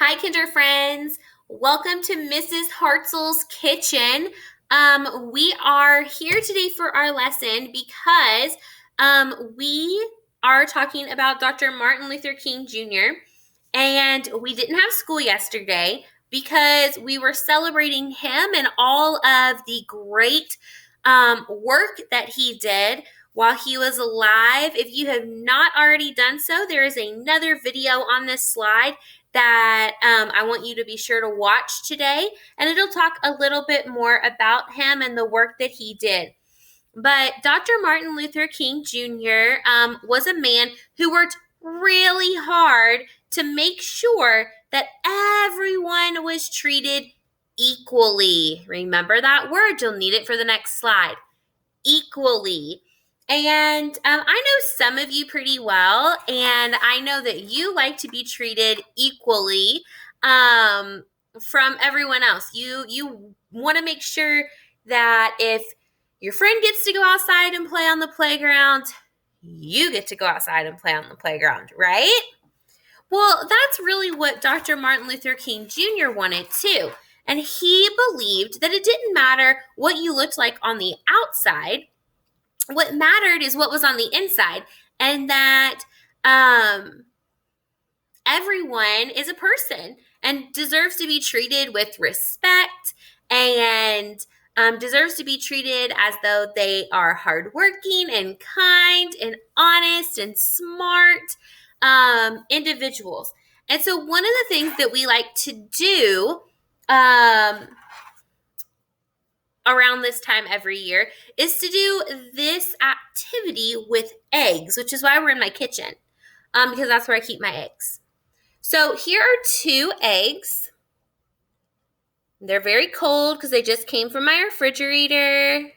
Hi, Kinder friends. Welcome to Mrs. Hartzell's Kitchen. We are here today for our lesson because we are talking about Dr. Martin Luther King Jr. And we didn't have school yesterday because we were celebrating him and all of the great work that he did while he was alive. If you have not already done so, there is another video on this slide that I want you to be sure to watch today, and it'll talk a little bit more about him and the work that he did. But Dr. Martin Luther King Jr. Was a man who worked really hard to make sure that everyone was treated equally. Remember that word, you'll need it for the next slide. Equally. And I know some of you pretty well, and I know that you like to be treated equally from everyone else. You want to make sure that if your friend gets to go outside and play on the playground, you get to go outside and play on the playground, right? Well, that's really what Dr. Martin Luther King Jr. wanted too. And he believed that it didn't matter what you looked like on the outside. What mattered is what was on the inside, and that everyone is a person and deserves to be treated with respect and deserves to be treated as though they are hardworking and kind and honest and smart individuals. And so one of the things that we like to do around this time every year is to do this activity with eggs, which is why we're in my kitchen, because that's where I keep my eggs. So here are 2 eggs. They're very cold because they just came from my refrigerator.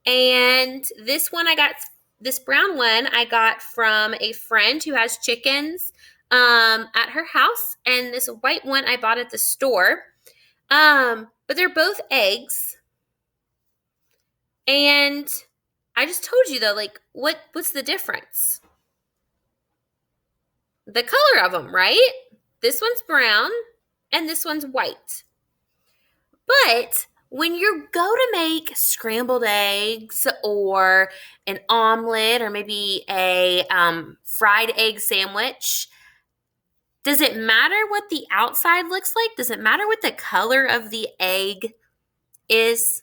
And this brown one I got from a friend who has chickens at her house. And this white one I bought at the store. But they're both eggs. And I just told you though, like, what's the difference? The color of them, right? This one's brown and this one's white. But when you go to make scrambled eggs or an omelet or maybe a fried egg sandwich, does it matter what the outside looks like? Does it matter what the color of the egg is?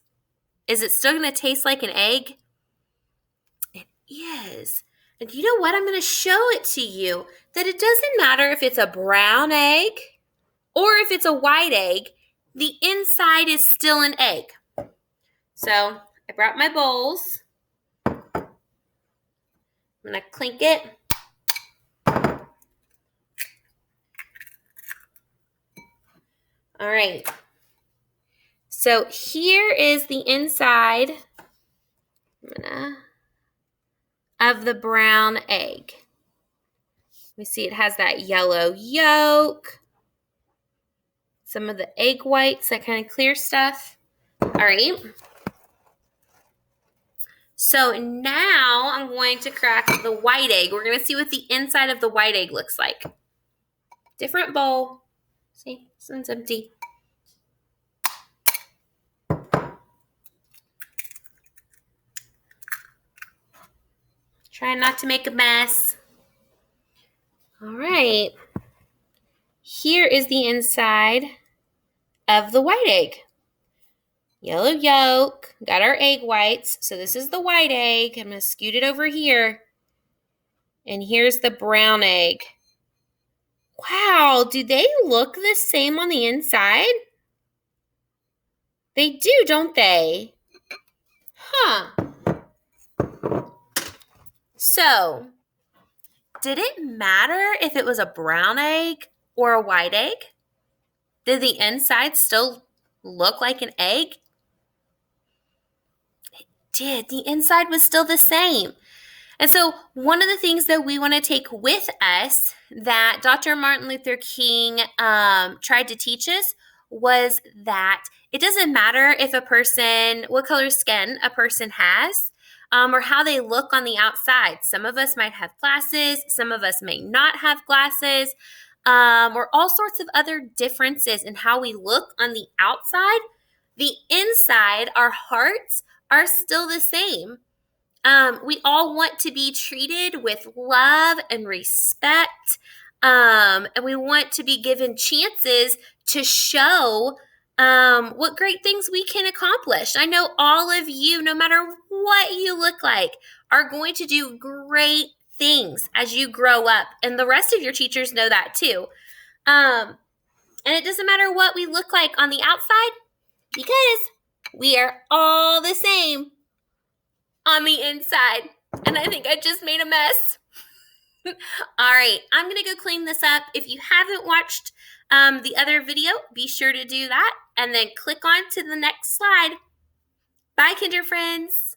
Is it still going to taste like an egg? It is. And you know what? I'm going to show it to you that it doesn't matter if it's a brown egg or if it's a white egg. The inside is still an egg. So I brought my bowls. I'm going to clink it. All right. So here is the inside of the brown egg. We see it has that yellow yolk, some of the egg whites, that kind of clear stuff. All right. So now I'm going to crack the white egg. We're going to see what the inside of the white egg looks like. Different bowl. See, this one's empty. Try not to make a mess. All right. Here is the inside of the white egg. Yellow yolk. Got our egg whites. So this is the white egg. I'm going to scoot it over here. And here's the brown egg. Wow, do they look the same on the inside? They do, don't they? Huh. So, did it matter if it was a brown egg or a white egg? Did the inside still look like an egg? It did. The inside was still the same. And so one of the things that we want to take with us that Dr. Martin Luther King tried to teach us was that it doesn't matter if a person, what color skin a person has, or how they look on the outside. Some of us might have glasses. Some of us may not have glasses. or all sorts of other differences in how we look on the outside, the inside, our hearts are still the same. We all want to be treated with love and respect, and we want to be given chances to show what great things we can accomplish. I know all of you, no matter what you look like, are going to do great things as you grow up, and the rest of your teachers know that too. And it doesn't matter what we look like on the outside, because we are all the same on the inside. And I think I just made a mess. All right, I'm going to go clean this up. If you haven't watched the other video, be sure to do that and then click on to the next slide. Bye, Kinder friends.